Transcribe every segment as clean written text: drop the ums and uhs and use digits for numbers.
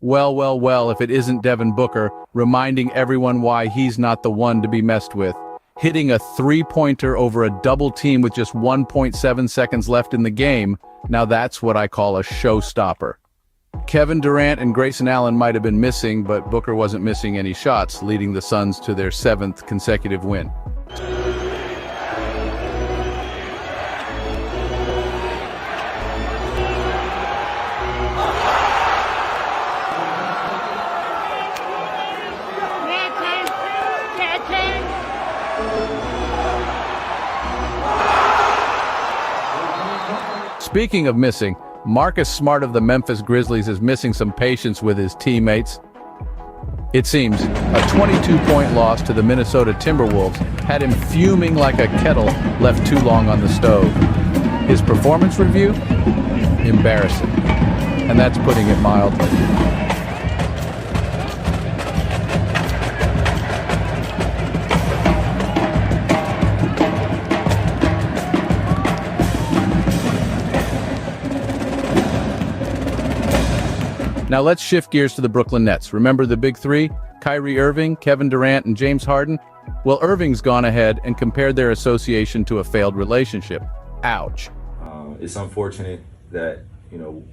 Well, well, well, if it isn't Devin Booker, reminding everyone why he's not the one to be messed with. Hitting a three-pointer over a double team with just 1.7 seconds left in the game, now that's what I call a showstopper. Kevin Durant and Grayson Allen might have been missing, but Booker wasn't missing any shots, leading the Suns to their 7th consecutive win. Speaking of missing, Marcus Smart of the Memphis Grizzlies is missing some patience with his teammates. It seems a 22-point loss to the Minnesota Timberwolves had him fuming like a kettle left too long on the stove. His performance review? Embarrassing. And that's putting it mildly. Now let's shift gears to the Brooklyn Nets. Remember the big three? Kyrie Irving, Kevin Durant, and James Harden? Well, Irving's gone ahead and compared their association to a failed relationship. Ouch. It's unfortunate that,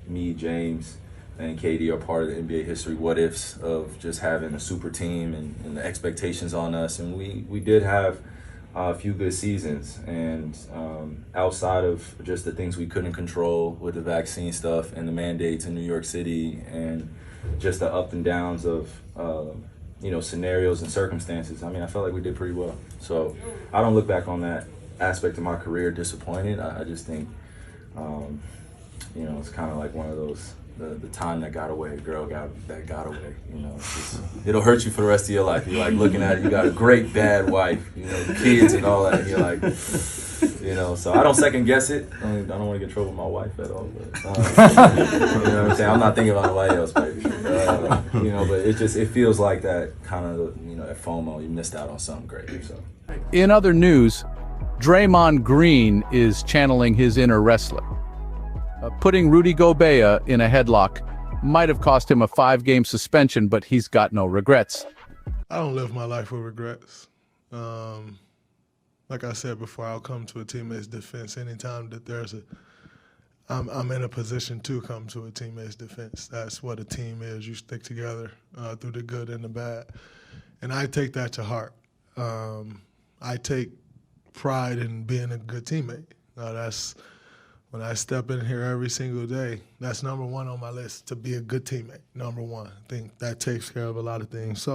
me, James, and KD are part of the NBA history what-ifs of just having a super team and the expectations on us. And we did have a few good seasons, and outside of just the things we couldn't control with the vaccine stuff and the mandates in New York City and just the up and downs of scenarios and circumstances, I felt like we did pretty well. So I don't look back on that aspect of my career disappointed. I just think it's kind of like one of those, the time that got away, that got away. It'll hurt you for the rest of your life. You're like looking at it, you got a great bad wife, the kids and all that. And you're like, so I don't second guess it. I don't want to get in trouble with my wife at all. But, you know what I'm saying? I'm not thinking about nobody else, baby. But it feels like that kind of, that FOMO. You missed out on something great. So. In other news, Draymond Green is channeling his inner wrestler. Putting Rudy Gobert in a headlock might have cost him a 5-game suspension, but he's got no regrets. I don't live my life with regrets. Like I said before, I'll come to a teammate's defense anytime that I'm in a position to come to a teammate's defense. That's what a team is. You stick together through the good and the bad. And I take that to heart. I take pride in being a good teammate. That's when I step in here every single day, that's number one on my list, to be a good teammate, number one. I think that takes care of a lot of things.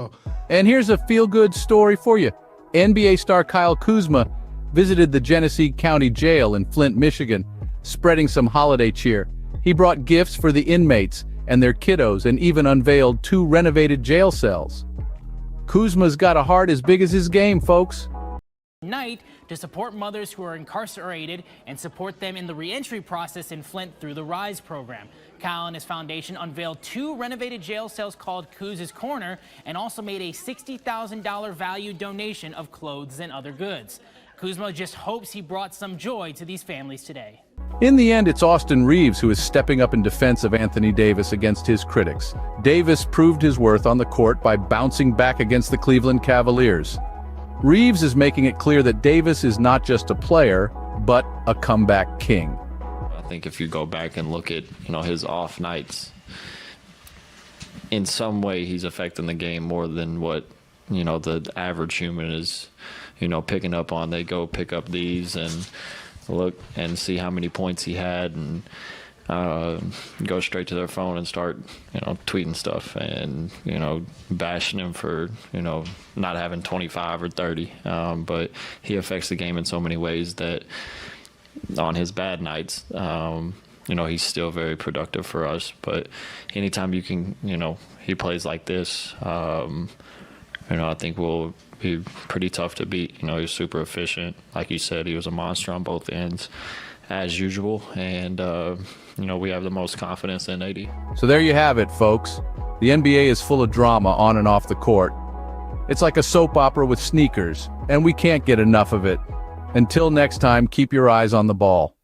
And here's a feel-good story for you. NBA star Kyle Kuzma visited the Genesee County Jail in Flint, Michigan, spreading some holiday cheer. He brought gifts for the inmates and their kiddos and even unveiled 2 renovated jail cells. Kuzma's got a heart as big as his game, folks. Night to support mothers who are incarcerated and support them in the reentry process in Flint through the RISE program. Kyle and his foundation unveiled 2 renovated jail cells called Kuz's Corner and also made a $60,000 value donation of clothes and other goods. Kuzma just hopes he brought some joy to these families today. In the end, it's Austin Reaves who is stepping up in defense of Anthony Davis against his critics. Davis proved his worth on the court by bouncing back against the Cleveland Cavaliers. Reaves is making it clear that Davis is not just a player, but a comeback king. I think if you go back and look at, his off nights, in some way he's affecting the game more than what, the average human is, picking up on. They go pick up these and look and see how many points he had and go straight to their phone and start, tweeting stuff and, bashing him for, not having 25 or 30. But he affects the game in so many ways that on his bad nights, he's still very productive for us. But anytime you can, he plays like this, I think we'll be pretty tough to beat. He's super efficient. Like you said, he was a monster on both ends, as usual, and we have the most confidence in AD. So there you have it, folks. The NBA is full of drama on and off the court. It's like a soap opera with sneakers, and we can't get enough of it. Until next time, keep your eyes on the ball.